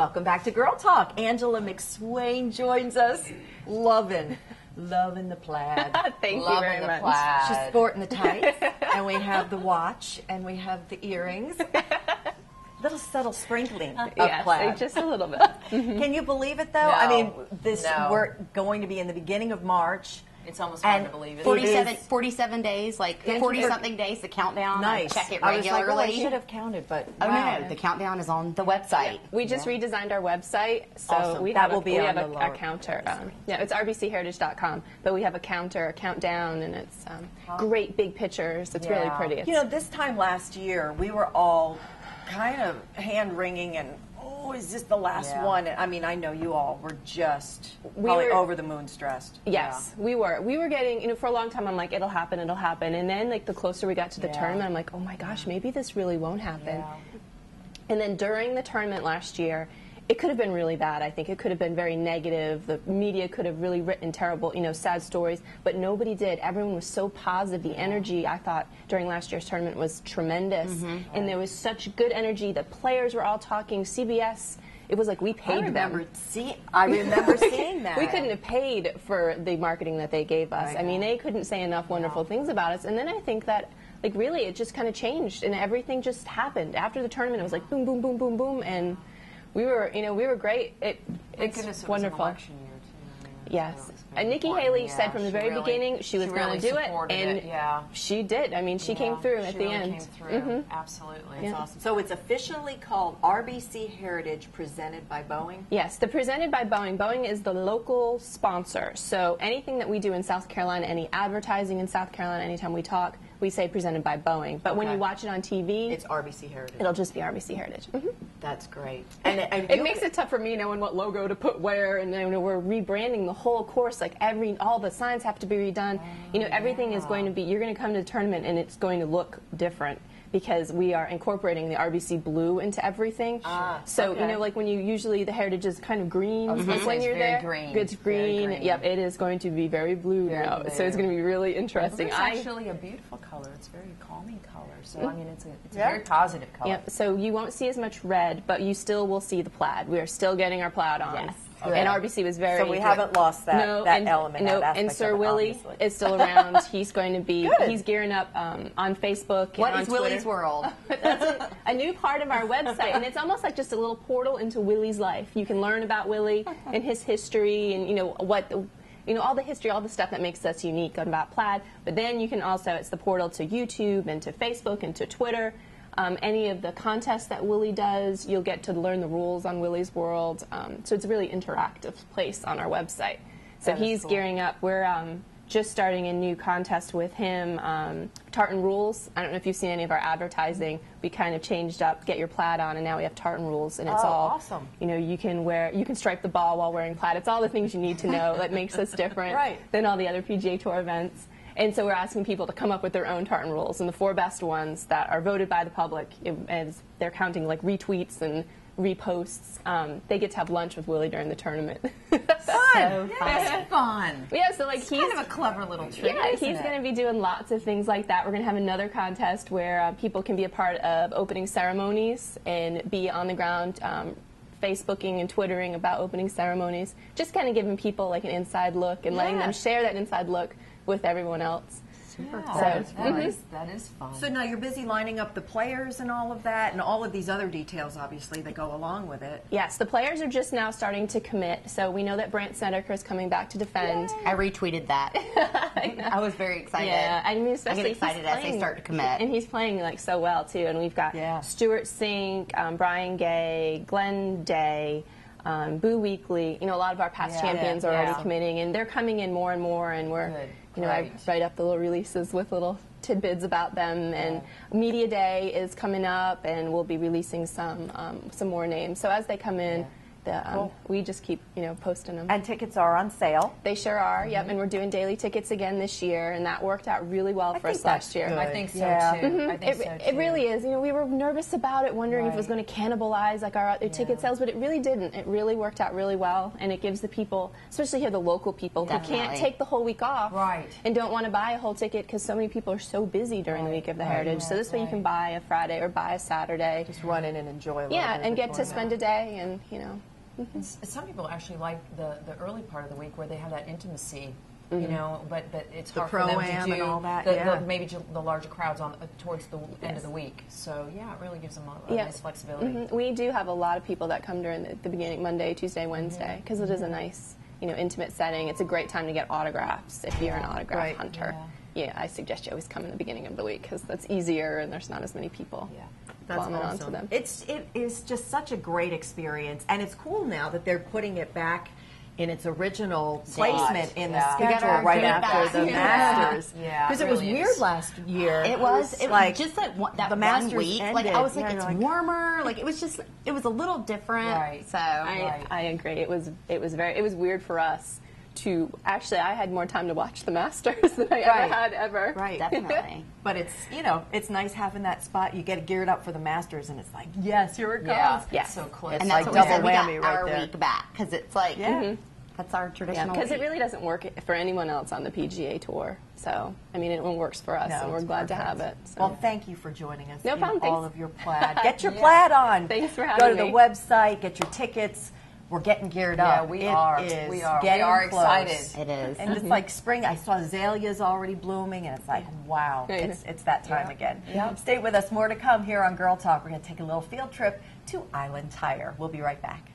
Welcome back to Girl Talk. Angela McSwain joins us. Loving the plaid. Thank you very much. Plaid. She's sporting the tights, and we have the watch, and we have the earrings. Little subtle sprinkling of plaid. Just a little bit. Can you believe it, though? No, I mean, we're going to be in the beginning of March. It's almost hard to believe it. 47 days, like 40-something days, the countdown. Nice. I check it I was regularly. like, I should have counted, but no, the countdown is on the website. We just redesigned our website, so awesome. we That have will be we on have the a counter. It's rbcheritage.com, but we have a countdown, and it's great big pictures. It's really pretty. It's, you know, this time last year, we were all kind of hand-wringing and, oh, is this the last one? I mean, I know you all were just probably over the moon stressed. Yes, we were. We were getting, you know, for a long time, I'm like, it'll happen. And then, like, the closer we got to the tournament, I'm like, oh my gosh, maybe this really won't happen. Yeah. And then during the tournament last year, it could have been really bad. I think it could have been very negative. The media could have really written terrible, you know, sad stories, but nobody did. Everyone was so positive. The energy, I thought, during last year's tournament was tremendous, and there was such good energy. The players were all talking. CBS, it was like we paid them. I remember seeing that. We couldn't have paid for the marketing that they gave us. I mean, they couldn't say enough wonderful things about us. And then I think that, like, really, it just kind of changed, and everything just happened. After the tournament, it was like boom, boom, boom, boom, boom, and we were, you know, we were great. It's wonderful. It was an election year too. Yes. And Nikki Haley said from the very beginning she was going to do it, and she did. I mean, she came through at the end. Came through. Absolutely. It's awesome. So it's officially called RBC Heritage, presented by Boeing? Yes, the presented by Boeing. Boeing is the local sponsor. So anything that we do in South Carolina, any advertising in South Carolina, anytime we talk, we say presented by Boeing. But when you watch it on TV, it's RBC Heritage. It'll just be RBC Heritage. That's great. And it makes it tough for me knowing what logo to put where, and then we're rebranding the whole course. Like all the signs have to be redone. You know, everything is going to be. You're going to come to the tournament, and it's going to look different because we are incorporating the RBC blue into everything. So you know, like when you usually the Heritage is kind of green when you're there. It's green. Yep, it is going to be very blue now. So it's going to be really interesting. It's actually a beautiful color. It's a very calming color. So I mean, it's a very positive color. Yep. So you won't see as much red, but you still will see the plaid. We are still getting our plaid on. Yes. And RBC was very. So we haven't lost that element. No, and Sir Willie is still around. He's going to be. He's gearing up on Facebook. What and is on Twitter. Willie's World? That's a new part of our website, and it's almost like just a little portal into Willie's life. You can learn about Willie and his history, and you know what. You know, all the history, all the stuff that makes us unique about plaid. But then you can also, it's the portal to YouTube and to Facebook and to Twitter. Any of the contests that Willie does, you'll get to learn the rules on Willie's World. So it's a really interactive place on our website. So he's gearing up. We're just starting a new contest with him, Tartan Rules. I don't know if you've seen any of our advertising. We kind of changed up, get your plaid on, and now we have Tartan Rules, and it's all awesome. You know, you can stripe the ball while wearing plaid. It's all the things you need to know that makes us different than all the other PGA Tour events. And so we're asking people to come up with their own Tartan Rules, and the 4 best ones that are voted by the public, as they're counting like retweets and reposts, they get to have lunch with Willie during the tournament. Fun! That's fun. Yeah, so like it's kind of a clever little trick. Yeah, he's going to be doing lots of things like that. We're going to have another contest where people can be a part of opening ceremonies and be on the ground. Facebooking and Twittering about opening ceremonies, just kind of giving people like an inside look and letting them share that inside look with everyone else. Super cool. That is fun. So now you're busy lining up the players and all of that, and all of these other details, obviously, that go along with it. Yes, the players are just now starting to commit. So we know that Brant Snedeker is coming back to defend. Yay. I retweeted that. I was very excited. Yeah, I mean, I get excited as they start to commit. And he's playing like so well too. And we've got Stuart Sink, Brian Gay, Glenn Day. Boo Weekly, you know, a lot of our past champions are already committing, and they're coming in more and more, and we're, you know, I write up the little releases with little tidbits about them, and Media Day is coming up, and we'll be releasing some more names. So as they come in, we just keep posting them. And tickets are on sale. They sure are. Yep, and we're doing daily tickets again this year, and that worked out really well for us last year. I think so too. I think so too. It really is. We were nervous about it, wondering if it was going to cannibalize like our other ticket sales, but it really didn't. It really worked out really well, and it gives the people, especially here the local people, who can't take the whole week off and don't want to buy a whole ticket because so many people are so busy during the week of the Heritage. So this way you can buy a Friday or buy a Saturday. Just run in and enjoy a little bit and get to spend a day and Some people actually like the early part of the week where they have that intimacy, but it's hard for them to do and all that, maybe the larger crowds towards the end of the week. So it really gives them a nice flexibility. We do have a lot of people that come during the beginning, Monday, Tuesday, Wednesday, because it is a nice, intimate setting. It's a great time to get autographs if you're an autograph hunter. Yeah, I suggest you always come in the beginning of the week because that's easier and there's not as many people. That's onto them. It is just such a great experience, and it's cool now that they're putting it back in its original placement in the schedule right after the Masters. Because it was weird last year. It was like just that the Masters 1 week. ended. Like I was like, it's warmer. Like it was a little different. Right. So I agree. It was weird for us. I had more time to watch the Masters than I ever had ever. Right, definitely. But it's nice having that spot. You get geared up for the Masters, and it's like, yes, here it comes. Yeah, yes, so close. It's and like that's what double we whammy got right our there. week back because it's like that's our traditional. Because it week. really doesn't work for anyone else on the PGA Tour. So it works for us, and we're glad to have it. So. Well, thank you for joining us. No problem. All of your plaid. Get your plaid on. Thanks for having Go to me. the website. Get your tickets. We're getting geared up. We are. We are close. excited. It is. And it's like spring. I saw azaleas already blooming, and it's like, wow, it's that time again. Stay with us. More to come here on Girl Talk. We're going to take a little field trip to Island Tire. We'll be right back.